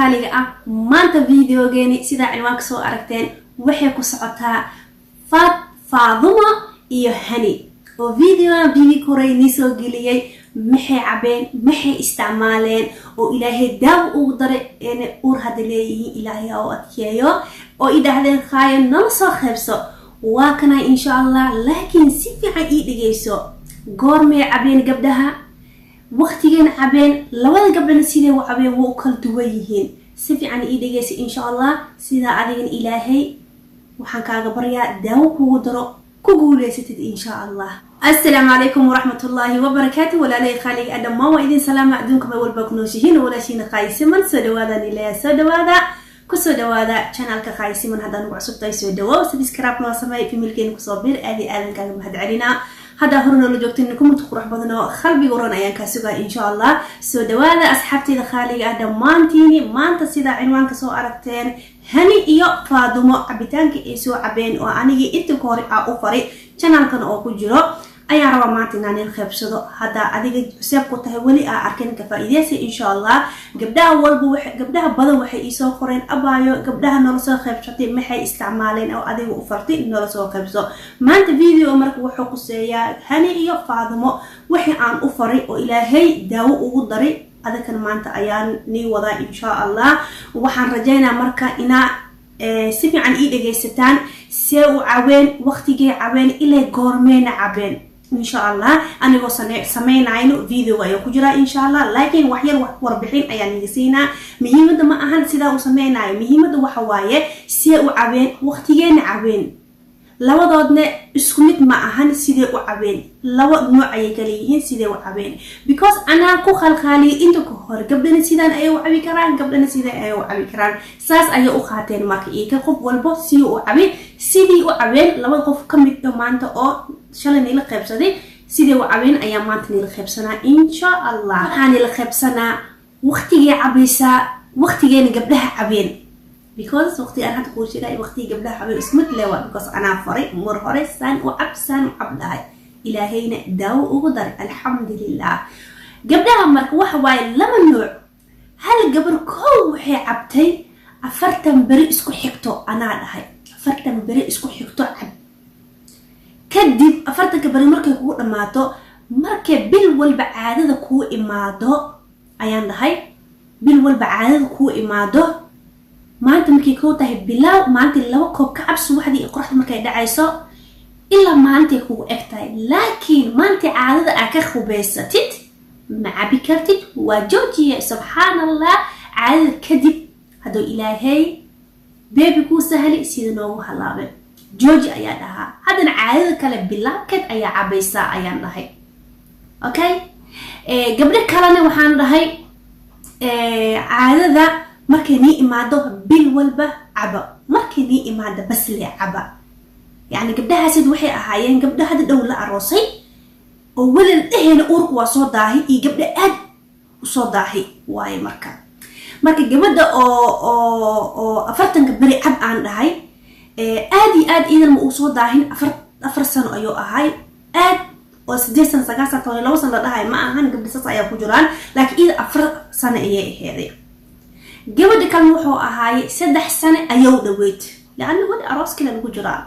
خالق maanta videogeeni sida cinwaanka soo aragteen waxay ku socotaa Faadumo iyo Hani oo video koray ni soo geliyay maxay cabeen maxay isticmaaleen oo ilaahay daaw ugu daray in uur hadleeyay ilaahay oo adkeeyo oo idaahdeen khaayan nala soo xeebso waa kana insha Allah laakiin si fiican ii dhigeyso goormay cabeen gabdhaha waqtigan cabeen labada gabdhana sidee u cabeen waa kala duwan yihiin si fiican ii dhigeyso insha Allah sida adigan ilaahay waxaan kaaga baryaa daaw kugu daro ku guuleysatid insha Allah. السلام عليكم ورحمة الله وبركاته ولا لي خالق أدم ما وإذن سلام عدونكم والبكنوشين ولا شيء قايسمن سدوادا نلا سدوادا كسدوادا channel كقايسمن هذا نوع صوت سدوا وسبسكرايب نوصمي في ملكين كصابير أدي أذن كان مهد علينا هذا هرنا لو جبتنكم تقرح بدنا خلبي ورنا أيام كسوقا إن شاء الله سدوادا أصحابتي الخالق أدم مانتيني مانت سيدا عنوان كسو أركتين هني إيو فاضمو عبتانك إيسو عبين وأنيجي إتكوري أوفري channel كان أو كجرو ayaa raba maanta inaan xeebsado hada adiga xisab ku tahay wali arkin ka faa'iideysi insha Allah gabdhaha badan waxay isoo qoreen abaayo gabdhaha nolol soo xeebsatay maxay isticmaaleen oo adiga u fartay nolol soo xeebso maanta video marka wuxuu ku seeyaa Hani iyo Faadumo wixii aan u faray oo ilaahay daawo ugu daray adakan maanta ayaan ni wada insha Allah waxaan rajaynaa marka ina si fiican ii dhageysataan si u caaween waqtigii caaween ilaa goormeena caaween إن شاء الله أنا وصلنا سمعنا عنه فيديو أيوة كجرا إن شاء الله لكن وحير وربحين أيام نسينا مهمة ما أهل سيدا وسمعنا عنه مهمة وحواية سيء وعبين وقتين عبين لو ضدنا اسكنت ما أهل سيدا وعبين لو نوع يكليهن سيدا وعبين because أنا كو خالي أنتو كهر قبل نسيدا أيوة عبي كران قبل نسيدا أيوة عبي كران ساس أيوة أخاتين ماك إيه كقف والبو سيء وعبين سيدي وعبين لو قف كم يومانتو أو شلون نيل خبصدي سيدي وعبين أيام ما تنيل خبصنا إن شاء الله هنيل خبصنا وقتي عبيسة وقتي قبلها عبين because وقتي أنا هتقول شيء وقتي قبلها عبين اسمت لوا because أنا فريق مرهري سان وعبسان وعبلها إلهينا داو وقدر الحمد لله قبلها مركوح واي لما النوع هل قبل كل وحي عبتي أفرتم بري اسكو حكتو أنا هاي أفرتم بري اسكو حكتو عب كدب أفرتك بري مركي كو إماتو مركي بالول بعادة كو إماتو أيان هاي بالول بعادة كو إماتو ما أنت مكي كو تهي بلاو ما أنت لو كو كعبس وحدي إقرح مركي دعيسو إلا ما أنت كو إكتاي لكن ما أنت عادة أكخو بيستت مع بكرتت وجوجي سبحان الله عادة كدب هدو إلهي بيبي كو سهلي سيدنو هلابي جوجي أيان لها هذا عادة كلا بلاكت أيا عبيسا أيان لهي أوكي قبل كلامي وحان لهي عادة مركني إمادو بالولبة عبا مركني إمادة بس لي عبا يعني قبلها سيد وحي أهايين قبلها هذا دولة عروسي وولا إهنا أورك وصوت داهي قبل أد وصوت داهي واي مركا قبل دا أو أفرتن قبلي عب عن لهي آدي إذا المقصود داهين أفر سنة أيوة هاي آد وسدي سنة سجاسة طويلة لو سنة هاي ما أهان قبل سنة أيوة كجران لكن إذا أفر سنة إيه هذه قبل كان وحو هاي سدح سنة أيوة دويت لأنه هو أراس كلا الكجران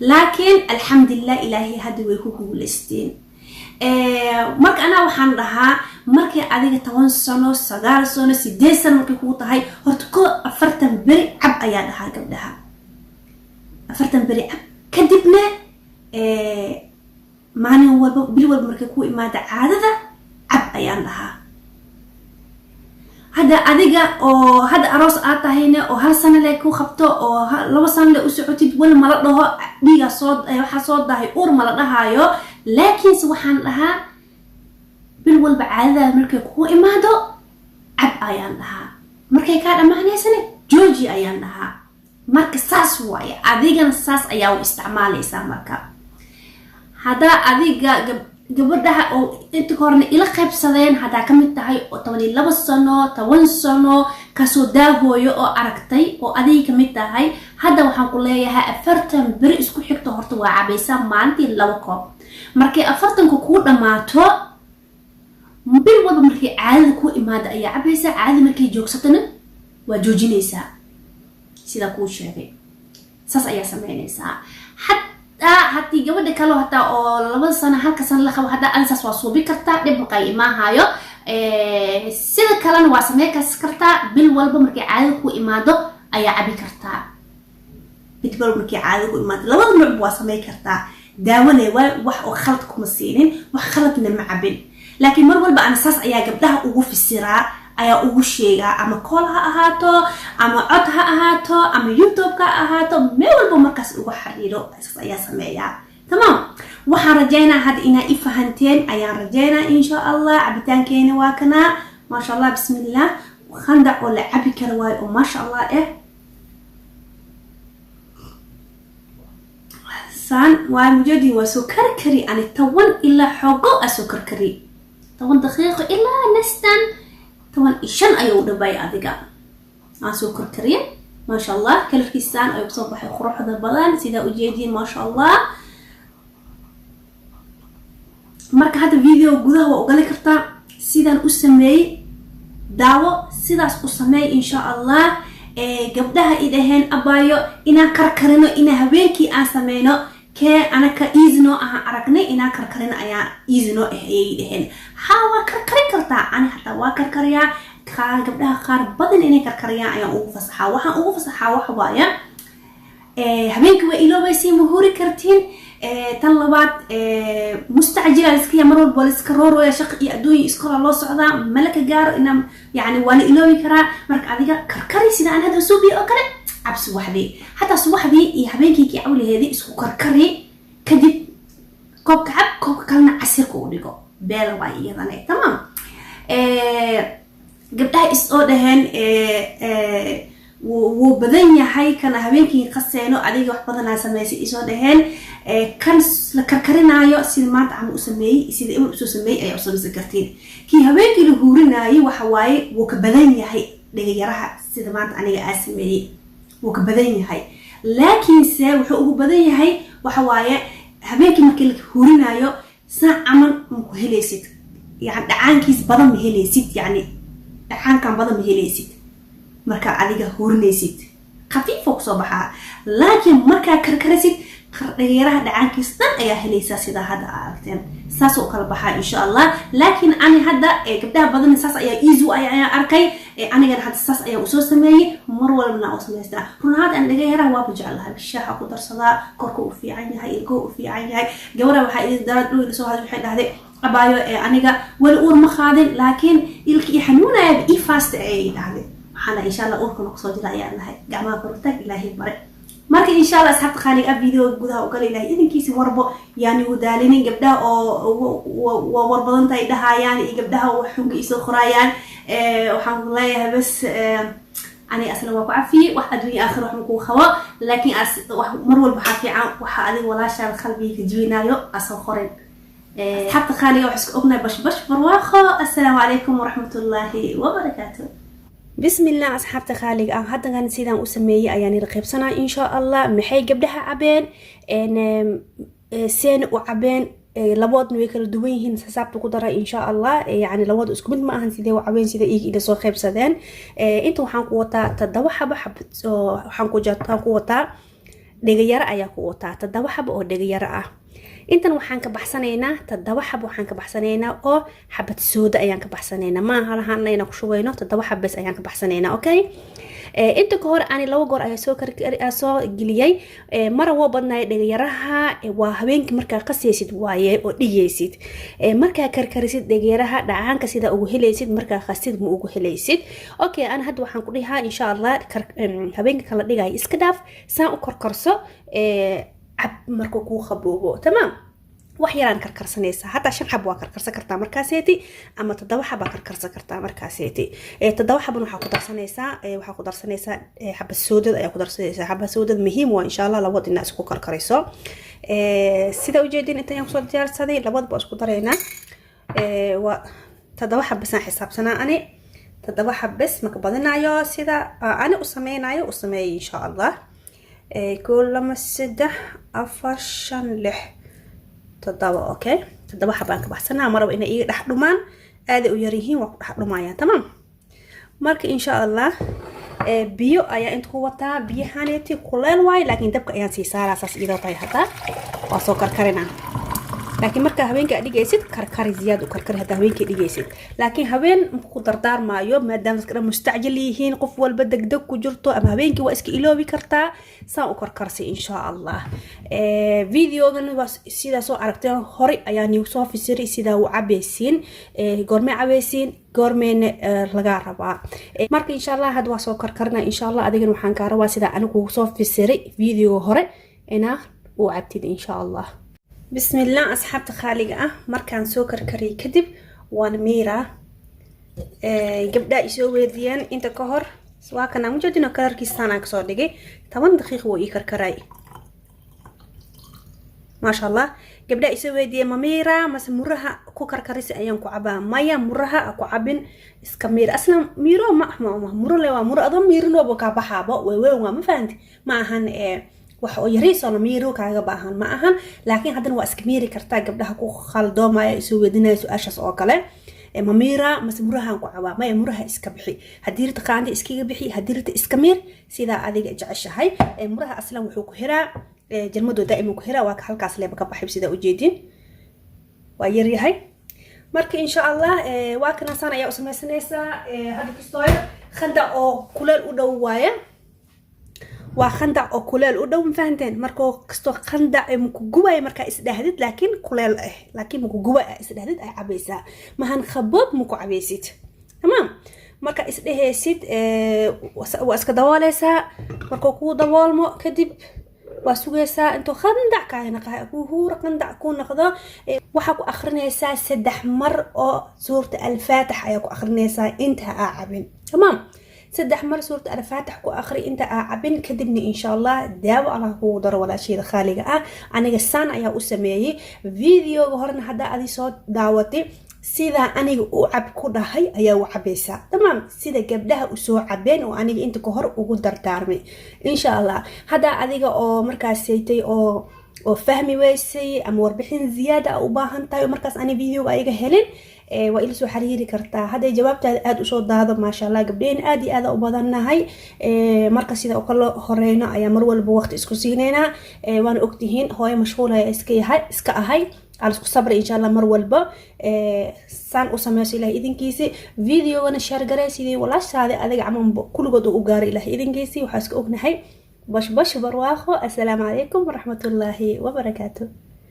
لكن الحمد لله إلهي هدوي هو لستين marka ana waxaan dhahaa markay adiga 10 sano 9 sano 10 sano markay ku tahay horta ko 40 bari cab ayaa dhahaa gabdhaha 40 bari cab kadibna maalin walba bil walba markay ku imaada caadada cab ayaan dhahaa hada adiga oo hada aroos aad tahayna oo hal sano leh ku qabto oo 2 sano leh u socotid wala mala dhaho dhiga soo waxa soo dahay uur mala dhahayo laakiin waxaan dhahaa bil walba caadada markay ku imaado cab ayaan dhahaa markay ka dhamaanaysana jooji ayaan dhahaa marka saas waaya adigana saas ayaa u isticmaalaysaa marka hada adiga gabadha oo inta korna ila qaybsadeen hada kamid tahay oo 12 sano 10 sano kasoo daahooyo oo aragtay oo adiga kamid tahay hada waxaan ku leeyahay 40 bari isku xigto horta waa cabaysaa maalintii 2 koob markay 40 ku dhamaato bil walba markay caadada ku imaado ayaa cabaysaa caadi markay joogsatana وجوجينيسا سيدا كو شيغي ساس ايا سمينيسا حتى gabadha kale hata oo 2 sano halka san la qabo hada ansas waa suubi kartaa dib qayma hayo sida kalena waa sameey kartaa bil walba markay caado ku imaado ayaa cabi kartaa bil walba markay caado ku imaado labada nooc waa sameey kartaa daawane wax oo khalad kuma siinin wax khaladna ma cabin laakiin mar walba aan saas ayaa gabdhaha ugu fisiraa ayaa ugu sheegaa ama call ha ahaato ama cod ha ahaato ama YouTube ka ahaato meel walba markaas ugu xariiro saas ayaa sameeyaa tamam waxaan rajaynaa had inaa i fahanteen ayaan rajaynaa insha Allah cabitaankeena waa kana ma sha Allah bismillah khandac oo la cabi karo waay oo ma sha Allah san waa mujadi waa soo karkari ani 10 ilaa xogo soo karkari 10 daqiiqo ilaa nastan 15 ayuu dhabay adiga aan soo karkariye ma sha Allah kalafkiisaan ay soo baxay quruxda badan sida u jeedin ma sha Allah marka hada video gudaha waa ogaan kartaa sidaan u sameeyay daawo sidaas u sameey insha Allah gabdhaha idaheen abayo inaan karkarino ina habeenkii aan sameeyno kee anaka easy aha aragnay inaan karkarino ayaa easy ayay idaheen hawa karkarin kartaa ani hata waa karkariyaa gabdhaha qaar badan inay karkariyaan ayaan ugu fasaxaa waxaan ugu fasaxaa wax waaya habeenkii waa iloobaysi muhuri kartiin tan labaad mustacjila iska mar walba iska roorooya shaqo iyo adduun iskola loo socdaa malaka gaaro inaan yani waan iloobi karaa marka adiga karkari sida aan hada suubi oo kale abs waxdii hatta subaxdii iyo habeenkii ki awlaheedii isku karkari kadib koob kalena casirka u dhigo beel waa iyadana tamam gabdhaha is oo dhaheen wuu badan yahay kana habeenkii qaseeno adiga wax badan aan sameeyay isoo dhaheen kan la karkarinayo sida maanta aan u sameeyay sida in u soo sameeyay ay u sameeyay kartiin ki habeenkii la huurinayo waxa waaye wuu ka badan yahay dhagayaraha sida maanta aniga aan sameeyay wuu ka badan yahay laakiin se wuxuu ugu badan yahay waxa waaye habeenkii markii la huurinayo saac aman ku helaysid yani dhacaankiis badan ma helaysid yani dhacaankan badan ma helaysid marka adiga hurinaysid khafiif oo soo baxaa laakiin marka karkarisid dhagayaraha dhacaankiis dhan ayaa helaysa sida hada aragteen saas oo kala baxaa insha Allah laakiin ani hada gabdhaha badan saas ayaa easy ayaa arkay aniga hada saas ayaa u soo sameeyay mar walbana oo sameystaa runaad aan dhagayaraha waa bujeclahay bishaha ku darsadaa korka u fiican yahay ilko u fiican yahay gabadha waxa idin darad dhul soo hada waxay dhahday abaayo aniga wal uur ma qaadin laakiin ilki xanuunaya i fast ay dhahday waxana insha Allah uurkana ku soo jiraa nahay gacmaha kortaag ilaahay bare marka insha Allah asxaabta qaaliga video gudaha u kale ilaahay idinkiisi warbo yani wadaalinin gabdhaha oo warbadan tay dhahayaan iyo gabdhaha wax xunga isoo qorayaan waxaan leeyahay bas ani asla waa ku cafiye wax adduunyo aakhir wax ku qabo laakiin mar walba waxa fiican waxa adiga walaasha qalbiga jibinayo asoo qorin حتى خالي وحسك أغنى بش برواخو السلام عليكم ورحمة الله وبركاته بسم الله أصحاب تخالي هذا كان سيدان أسميه يعني رقيب سنة إن شاء الله محي قبلها عبين إن سين وعبين لواد نويكل دوينهن حسابته قدرة إن شاء الله يعني لواد أسكمت ما هن سيدا وعبين سيدا إيك إلى سو خيب سدان إنتو حنقوتا تدوحة بحب حنقوجات حنقوتا dhagayara ayaa ku wataa tadaba xab oo dhagayara ah intan waxaan ka baxsanaynaa tadaba xab waxaan ka baxsanaynaa oo xabad sooda ayaan ka baxsanaynaa ma aha lahaanayna ku shugayno tadaba xab bas ayaan ka baxsanaynaa okay inta ka hor aan laba goor ayaa soo geliyay mar waa badnaay dhagayaraha waa habeenkii markaa qasaysid waaye oo dhigaysid markaa karkarisid dhagayaraha dhacaanka sida ugu helaysid markaa qasid ma ugu helaysid okay aan hadda waxaan ku dhihaa insha Allah habeenkii kala dhigay iska dhaaf saan u korkorso cab markuu ku qaboobo tamam wax yaraan karkarsanaysa hada shan xab waa karkarsan kartaa markaaseeti ama toddoba xab waa karkarsan kartaa markaaseeti toddoba xab waxa ku darsanaysaa xabad soodad ayaa ku darsanaysaa xabad soodad muhiim waa insha Allah labada dhinac isku karkarayso sida u jeedin inta aan soo diyaarsaday labadaba isku dareynaa waa toddoba xab bas xisaabsanaa ani toddoba xab bas ma ka badanayo sida ani u sameeyo insha Allah كل لما سده أفر شن لح تضبط أوكي تضبط حبانك بحسنا مرة وإن إيه رح دمان هذا ويريهين وقت رح دمايا تمام مارك إن شاء الله biyo ayaa inta ku wataa biyahaneeti kuleel waay laakiin dabka ayaan sii saaraa saas iyadoo tahay hataa waa soo karkarinaa laakiin marka habeenka dhigaysid karkari ziyaad u karkari hadaa habeenka dhigaysid laakiin habeen ku dardaarmaayo maadaama dadka mustacjil yihiin qof walba degdeg ku jirto ama habeenkii waa iska iloobi kartaa saan u karkarsi insha Allah videogan waa sida soo aragteen hore ayaan igu soo fasiray sida uu cabaysiin goorma cabaysiin goormeen laga rabaa marka insha Allah had waa soo karkarna insha Allah adigana waxaan ka rabaa sida anigu soo fasiray video hore ina u cabtid insha Allah بسم الله أصحاب خالقة مركان سكر كري كدب وان ميرا قبدا يسوي ديان انت كهر سواء كان موجودين كلر كيستانا كسور دقي 8 دقيقة ويكر كراي ما شاء الله قبدا يسوي ديان ميرا مس مرها كوكر كريس ايام كعبا مايا مرها اكو عبن اسكمير اصلا ميرو ما مرو لوا مرو اضم ميرو لو بكا بحابه ويوي ما فهمت ما هن waxa oo yariis oo miiro kaaga baahan ma ahan laakiin hadana waa iska miiri kartaa gabdhaha ku khaldoomaya isu wadinay su'aashaas oo kale ma miira masmurahan ku cabaa ma muraha iska bixi hadii rirta qaandi iskiga bixi hadii rirta iska miir sida adiga jeceshahay muraha aslan wuxuu ku xiraa jalmado daaimo ku xiraa waa halkaas leeba ka baxay sida u jeedin waa yar yahay marka insha Allah waa kana san ayaa u sameeysanaysa hada kastoo khanda oo kuleel u dhow waaya وخندق أو كلال ودوم فهمتين مركو كستو خندق مكجوبة مركا إسدهدت لكن كلال لكن مكجوبة إسدهدت أي عبيسة ما هنخبط مكو عبيسيت تمام مركا إسدهسيت واسك دوالسا مركو كو دوال مو كدب واسوجسا انتو خندق كاينه هو خندق كون نقدا waxa ku akhrinaysa 3 mar oo suurta al-faatih ayaa ku akhrinaysa inta aabin tamam 3 mar suurta al-faatih ku akhri inta aabin kadibna insha Allah daawo Allah ku daro wala shay khaliga ah aniga san ayaa u sameeyay video horna hada adi soo daawatay sida aniga u cab ku dhahay ayaa u cabaysa tamam sida gabdhaha u soo cabeen oo aniga inta ka hor ugu dardaarmay insha Allah hada adiga oo markaas saytay oo fahmi weysay ama warbixin ziyaada u baahan tahay markaas ani video ayaga helin waa ila soo xiriiri kartaa hada jawaabtaada aad u soo daado ma sha Allah gabdheen aad iyo aad u badanahay marka sida oo kale horeyna ayaa mar walba waqti isku siinayna waan ogtihiin hooyo mashquul ay iska ahay على صبر إن شاء الله مر والبا سان أسمع إلى إذن كيسي فيديو أنا شارك رأسي ولا هذا أذا عم كل قد أقاري إلى إذن كيسي وحاسك أغنى هاي باش برواخو السلام عليكم ورحمة الله وبركاته.